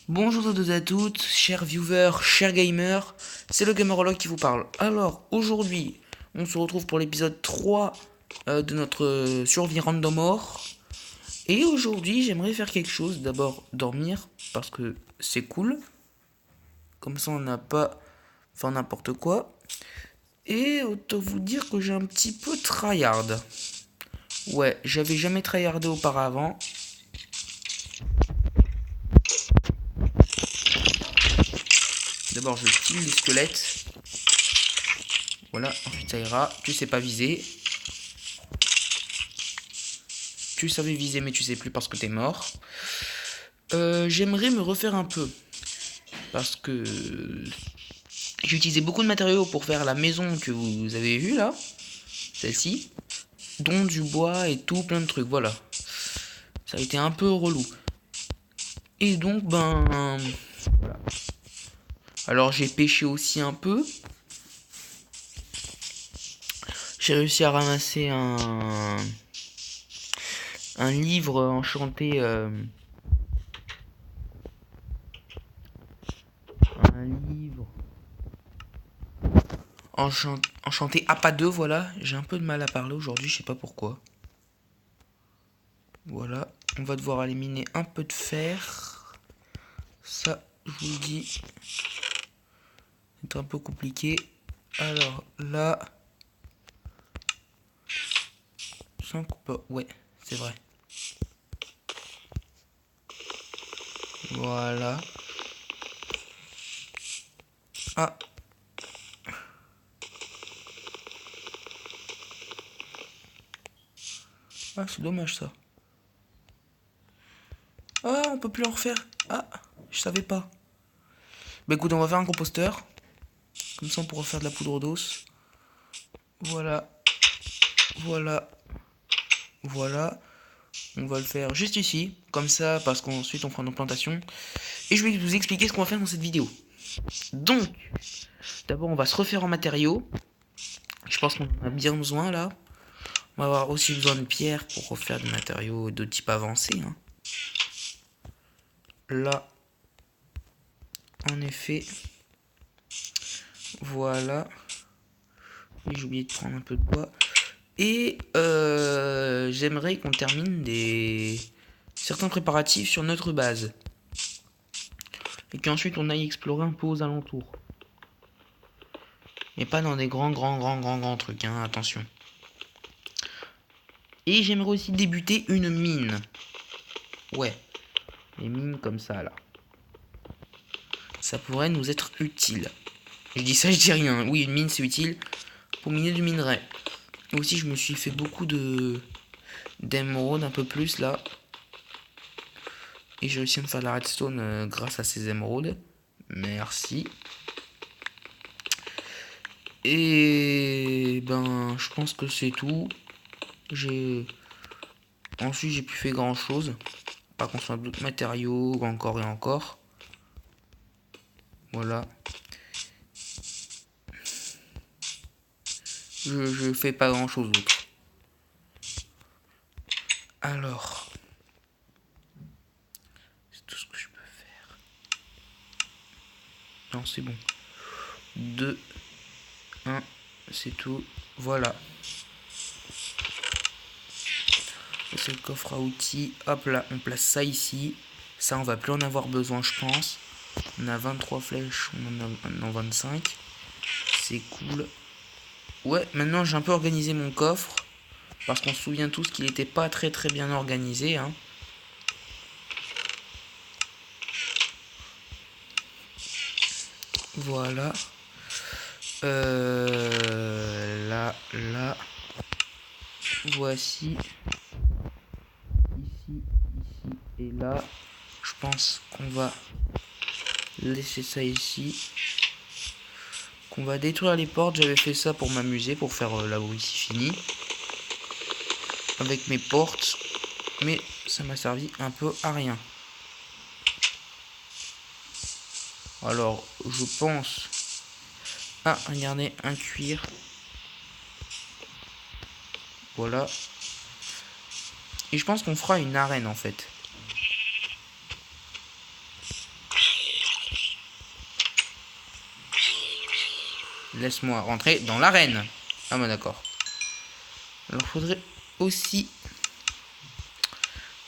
Bonjour à tous et à toutes, chers viewers, chers gamers, c'est le Gamerologue qui vous parle. Alors, aujourd'hui, on se retrouve pour l'épisode 3 de notre survie random mort. Et aujourd'hui, j'aimerais faire quelque chose. D'abord, dormir, parce que c'est cool. Comme ça, on n'a pas fait n'importe quoi. Et autant vous dire que j'ai un petit peu tryhard. Ouais, j'avais jamais tryhardé auparavant. D'abord, je kill les squelettes. Voilà, ensuite ça ira. Tu sais pas viser. Tu savais viser, mais tu sais plus parce que t'es mort. J'aimerais me refaire un peu. Parce que j'ai utilisé beaucoup de matériaux pour faire la maison que vous avez vue là. Celle-ci. Dont du bois et tout, plein de trucs. Voilà. Ça a été un peu relou. Et donc, ben. Voilà. Alors j'ai pêché aussi un peu. J'ai réussi à ramasser un livre enchanté. Un livre enchanté APA 2, voilà. J'ai un peu de mal à parler aujourd'hui, je sais pas pourquoi. Voilà. On va devoir aller miner un peu de fer. Ça, je vous le dis. C'est un peu compliqué. Alors là. 5 ou pas. Ouais, c'est vrai. Voilà. Ah. Ah, c'est dommage ça. Ah, on peut plus en refaire. Ah, je savais pas. Bah écoute, on va faire un composteur. Comme ça, on pourra faire de la poudre d'os. Voilà. Voilà. Voilà. On va le faire juste ici. Comme ça, parce qu'ensuite, on fera nos plantations. Et je vais vous expliquer ce qu'on va faire dans cette vidéo. Donc, d'abord, on va se refaire en matériaux. Je pense qu'on en a bien besoin là. On va avoir aussi besoin de pierres pour refaire des matériaux de type avancé. Hein. Là, en effet, voilà. Oui, j'ai oublié de prendre un peu de bois. Et j'aimerais qu'on termine certains préparatifs sur notre base. Et qu'ensuite on aille explorer un peu aux alentours. Mais pas dans des grands trucs, hein, attention. Et j'aimerais aussi débuter une mine. Ouais, les mines comme ça là. Ça pourrait nous être utile. Je dis ça, je dis rien. Oui, une mine c'est utile pour miner du minerai. Et aussi, je me suis fait beaucoup d'émeraudes, un peu plus là. Et j'ai réussi à me faire de la redstone grâce à ces émeraudes. Merci. Et ben, je pense que c'est tout. Ensuite, j'ai plus fait grand chose. Pas construire d'autres matériaux, encore et encore. Voilà. Je fais pas grand chose d'autre. Alors. C'est tout ce que je peux faire. Non, c'est bon. 2, 1, c'est tout. Voilà. C'est le coffre à outils. Hop là, on place ça ici. Ça, on va plus en avoir besoin, je pense. On a 23 flèches, on en a maintenant 25. C'est cool. Ouais, maintenant j'ai un peu organisé mon coffre. Parce qu'on se souvient tous qu'il n'était pas très bien organisé. Hein. Voilà. Là. Voici. Ici et là. Je pense qu'on va laisser ça ici. Qu'on va détruire les portes. J'avais fait ça pour m'amuser, pour faire la bruit si fini. Avec mes portes. Mais ça m'a servi un peu à rien. Alors, je pense... Ah, regardez, un cuir. Voilà. Et je pense qu'on fera une arène en fait. Laisse-moi rentrer dans l'arène. Ah bah d'accord. Alors faudrait aussi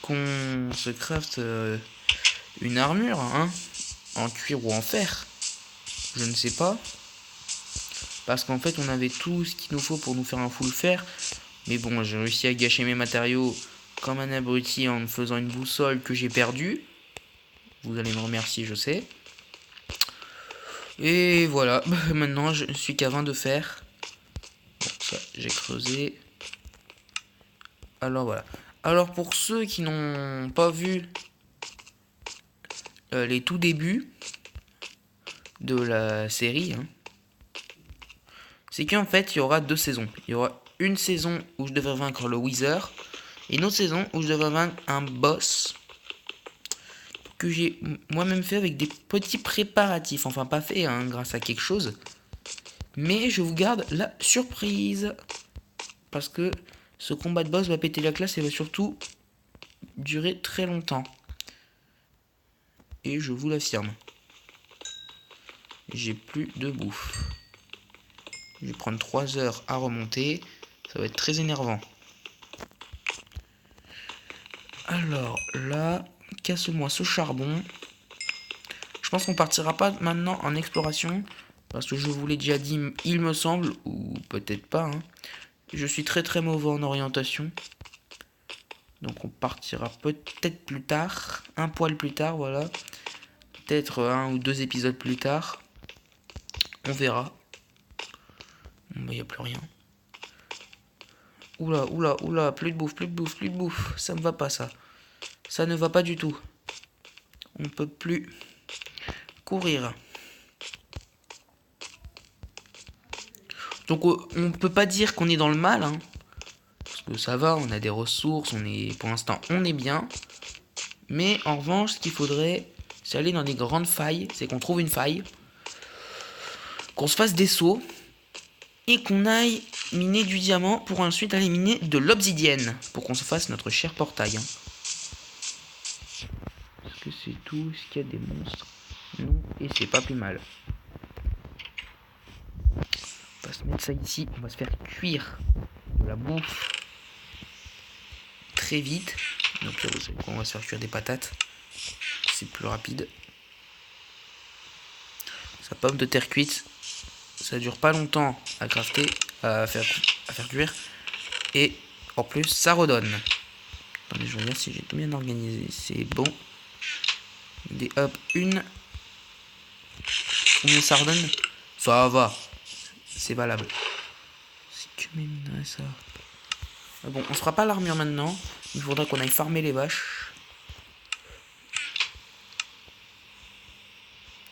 qu'on se crafte une armure, hein, en cuir ou en fer. Je ne sais pas. Parce qu'en fait on avait tout ce qu'il nous faut pour nous faire un full fer. Mais bon, j'ai réussi à gâcher mes matériaux comme un abruti en me faisant une boussole que j'ai perdue. Vous allez me remercier, je sais. Et voilà, maintenant je suis qu'à 20 de fer. Bon, ça, j'ai creusé. Alors voilà. Alors pour ceux qui n'ont pas vu les tout débuts de la série, hein, c'est qu'en fait il y aura deux saisons. Il y aura une saison où je devrais vaincre le Wither et une autre saison où je devrais vaincre un boss que j'ai moi-même fait avec des petits préparatifs. Enfin pas fait hein, grâce à quelque chose. Mais je vous garde la surprise. Parce que ce combat de boss va péter la classe et va surtout durer très longtemps. Et je vous l'affirme. J'ai plus de bouffe. Je vais prendre 3 heures à remonter. Ça va être très énervant. Alors là, casse-moi ce charbon. Je pense qu'on partira pas maintenant en exploration. Parce que je vous l'ai déjà dit, il me semble, ou peut-être pas. Hein, je suis très très mauvais en orientation. Donc on partira peut-être plus tard. Un poil plus tard, voilà. Peut-être 1 ou 2 épisodes plus tard. On verra. Bon bah y a plus rien. Oula, oula, oula, plus de bouffe, plus de bouffe, plus de bouffe. Ça ne va pas ça. Ça ne va pas du tout. On peut plus courir. Donc on peut pas dire qu'on est dans le mal, hein. Parce que ça va, on a des ressources, pour l'instant on est bien. Mais en revanche, ce qu'il faudrait, c'est aller dans des grandes failles. C'est qu'on trouve une faille, qu'on se fasse des sauts et qu'on aille miner du diamant pour ensuite aller miner de l'obsidienne pour qu'on se fasse notre cher portail. Hein. Est-ce que c'est tout? Est-ce qu'il y a des monstres? Non, et c'est pas plus mal. On va se mettre ça ici, on va se faire cuire de la bouffe très vite. Donc là, vous savez quoi, on va se faire cuire des patates. C'est plus rapide. Sa pomme de terre cuite, ça dure pas longtemps à crafter, à faire cuire. Et en plus, ça redonne. Attendez, je regarde si j'ai tout bien organisé. C'est bon. Des hop, une. Combien ça redonne? Ça va. C'est valable. C'est que mes minerais, ça. Ah bon, on se fera pas l'armure maintenant. Il faudra qu'on aille farmer les vaches.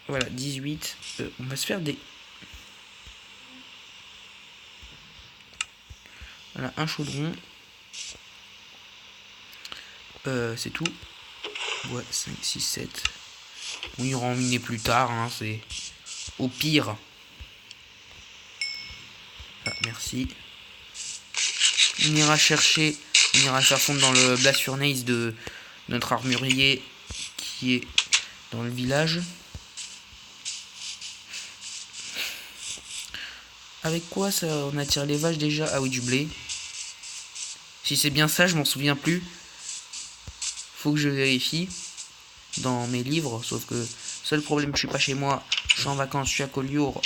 Voilà, 18. On va se faire des... Voilà, un chaudron. C'est tout. Ouais, 5, 6, 7. On ira en miner plus tard, hein, c'est... Au pire. Ah, merci. On ira chercher... On ira faire fondre dans le blast furnace de notre armurier qui est dans le village. Avec quoi ça on attire les vaches déjà? Ah oui, du blé. Si c'est bien ça, je m'en souviens plus. Faut que je vérifie dans mes livres. Sauf que seul problème, je suis pas chez moi. Je suis en vacances, je suis à Collioure.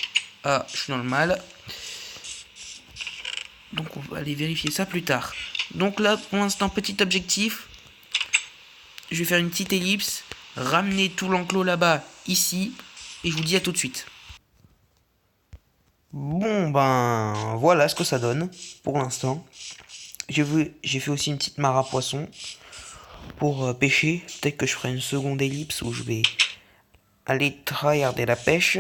Ah, je suis dans le mal. Donc on va aller vérifier ça plus tard. Donc là, pour l'instant, petit objectif. Je vais faire une petite ellipse. Ramener tout l'enclos là-bas, ici. Et je vous dis à tout de suite. Bon ben, voilà ce que ça donne pour l'instant. J'ai fait aussi une petite mare à poisson pour pêcher. Peut-être que je ferai une seconde ellipse où je vais aller tryharder la pêche.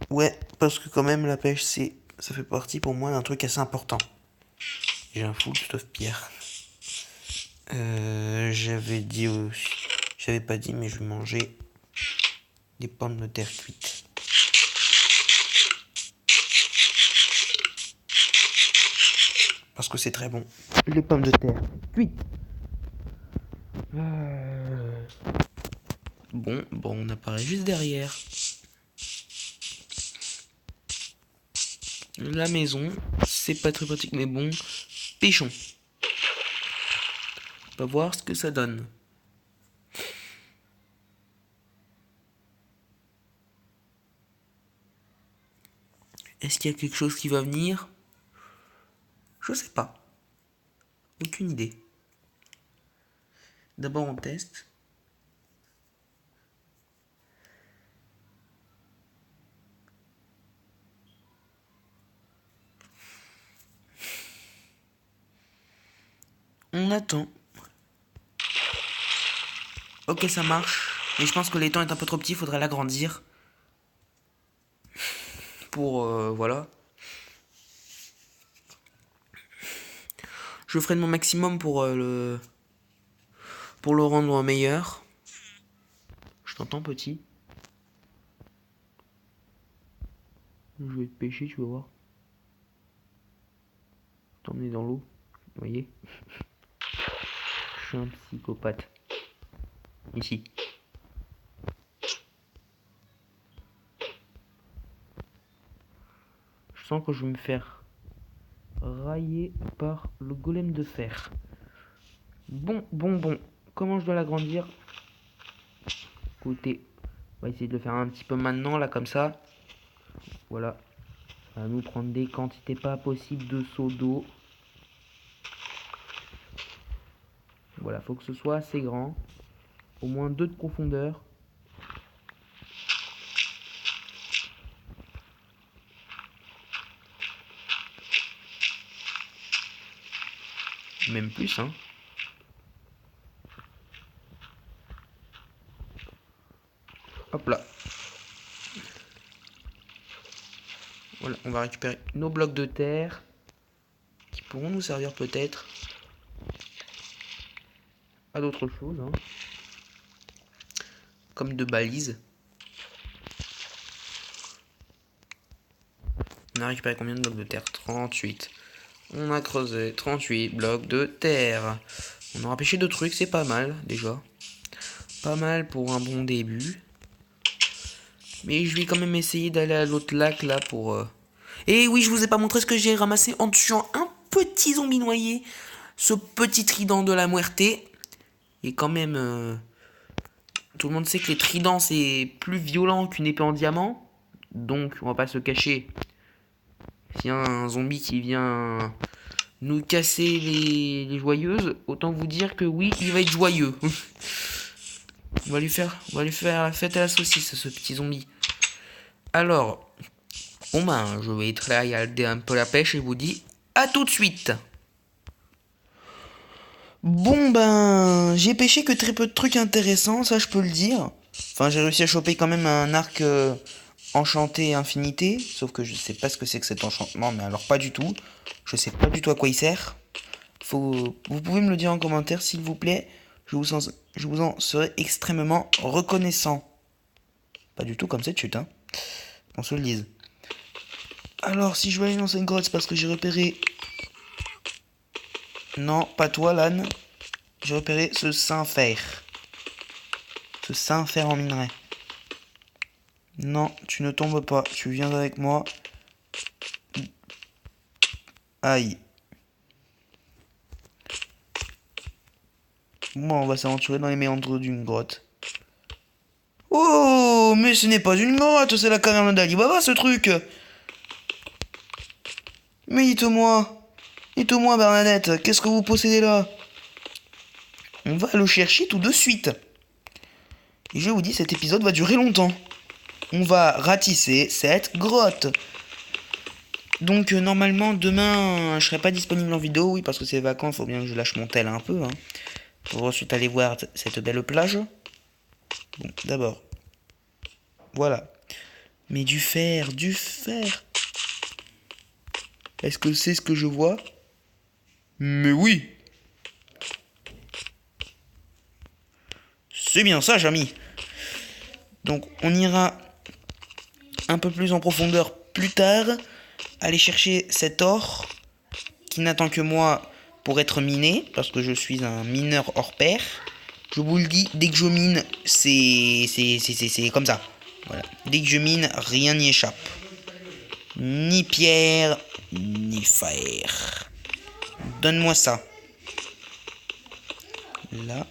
Ouais, parce que quand même la pêche ça fait partie pour moi d'un truc assez important. J'ai un full stuff pierre. J'avais dit aussi, j'avais pas dit mais je vais manger des pommes de terre cuites. Parce que c'est très bon. Les pommes de terre cuites. Bon, on apparaît juste derrière. la maison. C'est pas très pratique, mais bon. Pêchons. On va voir ce que ça donne. Est-ce qu'il y a quelque chose qui va venir? Je sais pas. Aucune idée. D'abord on teste. On attend. Ok, ça marche. Mais je pense que l'étang est un peu trop petit, il faudrait l'agrandir. Pour voilà. Je ferai de mon maximum pour le rendre meilleur. Je t'entends, petit. Je vais te pêcher, tu vas voir. T'emmener dans l'eau. Vous voyez? Je suis un psychopathe. Ici. Je sens que je vais me faire railler par le golem de fer. Bon. Comment je dois l'agrandir? Écoutez, on va essayer de le faire un petit peu maintenant, là, comme ça. Voilà. Ça va nous prendre des quantités pas possibles de seaux d'eau. Voilà, faut que ce soit assez grand. Au moins 2 de profondeur. Même plus, hein. Hop là. Voilà, on va récupérer nos blocs de terre qui pourront nous servir peut-être à d'autres choses, hein. Comme de balises. On a récupéré combien de blocs de terre? 38. On a creusé 38 blocs de terre. On aura pêché 2 trucs, c'est pas mal déjà. Pas mal pour un bon début. Mais je vais quand même essayer d'aller à l'autre lac là pour... Et oui, je vous ai pas montré ce que j'ai ramassé en tuant un petit zombie noyé. Ce petit trident de la muerte. Et quand même... Tout le monde sait que les tridents c'est plus violent qu'une épée en diamant. Donc on va pas se cacher. S'il y a un zombie qui vient nous casser les joyeuses, autant vous dire que oui, il va être joyeux. On va lui faire la fête à la saucisse, ce petit zombie. Alors, bon ben, je vais être là, regarder un peu la pêche et vous dis à tout de suite. Bon ben, j'ai pêché que très peu de trucs intéressants, ça je peux le dire. Enfin, j'ai réussi à choper quand même un arc enchanté infinité, sauf que je sais pas ce que c'est que cet enchantement, mais alors pas du tout. Je sais pas du tout à quoi il sert. Vous pouvez me le dire en commentaire s'il vous plaît. Je vous en serai extrêmement reconnaissant. Pas du tout comme cette chute, hein. Qu'on se le dise. Alors, si je vais aller dans cette grotte, c'est parce que j'ai repéré... Non, pas toi, l'âne. J'ai repéré ce Saint-Fer. Ce Saint-Fer en minerai. Non, tu ne tombes pas. Tu viens avec moi. Aïe. Bon, on va s'aventurer dans les méandres d'une grotte. Oh, mais ce n'est pas une grotte, c'est la caverne d'Ali Baba, ce truc. Mais dites-moi, Bernadette, qu'est-ce que vous possédez là? On va le chercher tout de suite. Et je vous dis, cet épisode va durer longtemps. On va ratisser cette grotte. Donc normalement demain je serai pas disponible en vidéo, oui, parce que c'est les vacances, faut bien que je lâche mon tel un peu, hein, pour ensuite aller voir cette belle plage. Bon, d'abord, voilà. Mais du fer. Est-ce que c'est ce que je vois? Mais oui. C'est bien ça, Jamy. Donc on ira un peu plus en profondeur plus tard, aller chercher cet or qui n'attend que moi pour être miné, parce que je suis un mineur hors pair. Je vous le dis, dès que je mine, c'est comme ça. Voilà. Dès que je mine, rien n'y échappe. Ni pierre, ni fer. Donne-moi ça. Là.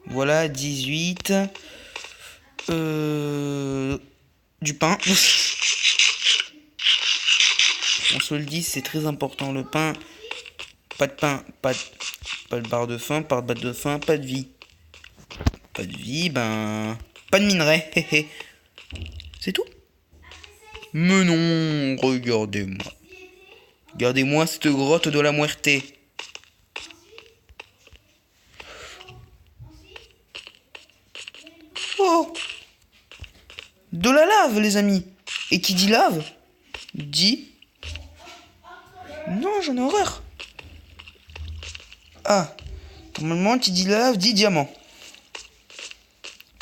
Voilà, 18. Du pain. On se le dit, c'est très important. Le pain, pas de pain, pas de barre de faim, pas de barre de faim, pas de vie. Pas de vie, ben... Pas de minerai, C'est tout. Mais non, regardez-moi. Regardez-moi cette grotte de la muerte. Oh! De la lave, les amis. Et qui dit lave, dit... Non, j'en ai horreur. Ah, normalement, qui dit lave, dit diamant.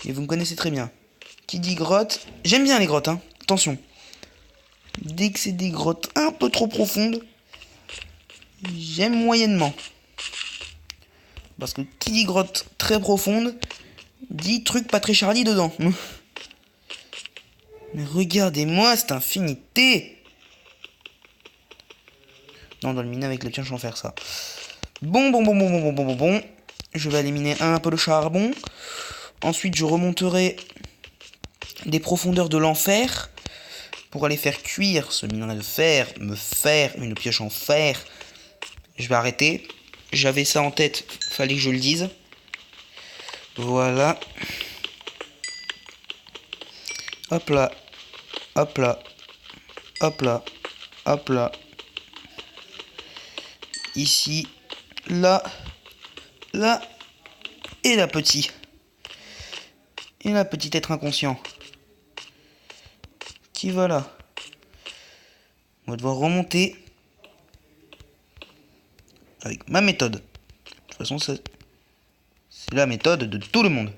Et vous me connaissez très bien. Qui dit grotte... J'aime bien les grottes, hein. Attention. Dès que c'est des grottes un peu trop profondes, j'aime moyennement. Parce que qui dit grotte très profonde, dit truc pas très Charlie dedans. Mais regardez-moi cette infinité. Non, on doit le miner avec le tien, je vais en faire ça. Bon. Je vais aller miner un peu le charbon. Ensuite, je remonterai des profondeurs de l'enfer pour aller faire cuire ce minerai de fer, me faire une pioche en fer. Je vais arrêter. J'avais ça en tête, fallait que je le dise. Voilà. Hop là. Hop là. Hop là. Hop là. Ici. Là. Là. Et là, petit. Et là, petit être inconscient. Qui va là. On va devoir remonter. Avec ma méthode. De toute façon, c'est la méthode de tout le monde.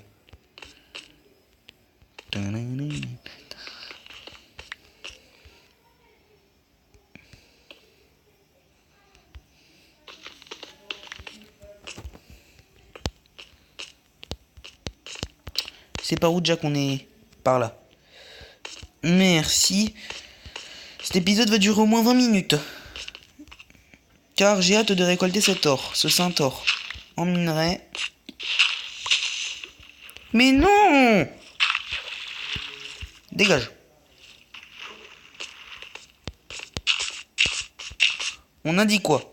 C'est par où déjà qu'on est? Par là. Merci. Cet épisode va durer au moins 20 minutes. Car j'ai hâte de récolter cet or, ce saint or. En minerai. Mais non! Dégage. On a dit quoi?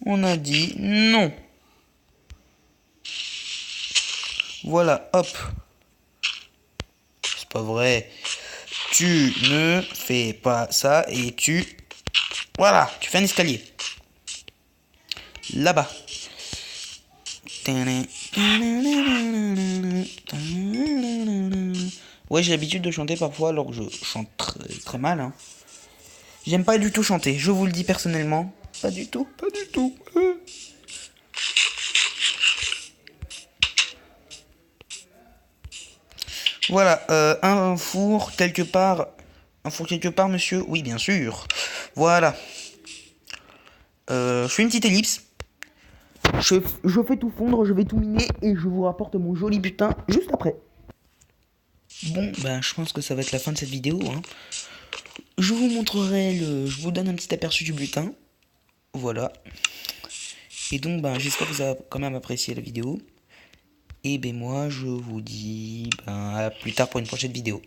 On a dit non. Voilà, hop. C'est pas vrai. Tu ne fais pas ça et tu... Voilà, tu fais un escalier. Là-bas. Ouais, j'ai l'habitude de chanter parfois alors que je chante très, très mal. Hein. J'aime pas du tout chanter, je vous le dis personnellement. Pas du tout, pas du tout. Voilà, un four quelque part. Un four quelque part, monsieur? Oui, bien sûr. Voilà. Je fais une petite ellipse. Je fais tout fondre, je vais tout miner et je vous rapporte mon joli butin juste après. Bon, ben je pense que ça va être la fin de cette vidéo. Hein. Je vous montrerai je vous donne un petit aperçu du butin. Voilà. Et donc, ben j'espère que vous avez quand même apprécié la vidéo. Et ben moi, je vous dis ben à plus tard pour une prochaine vidéo.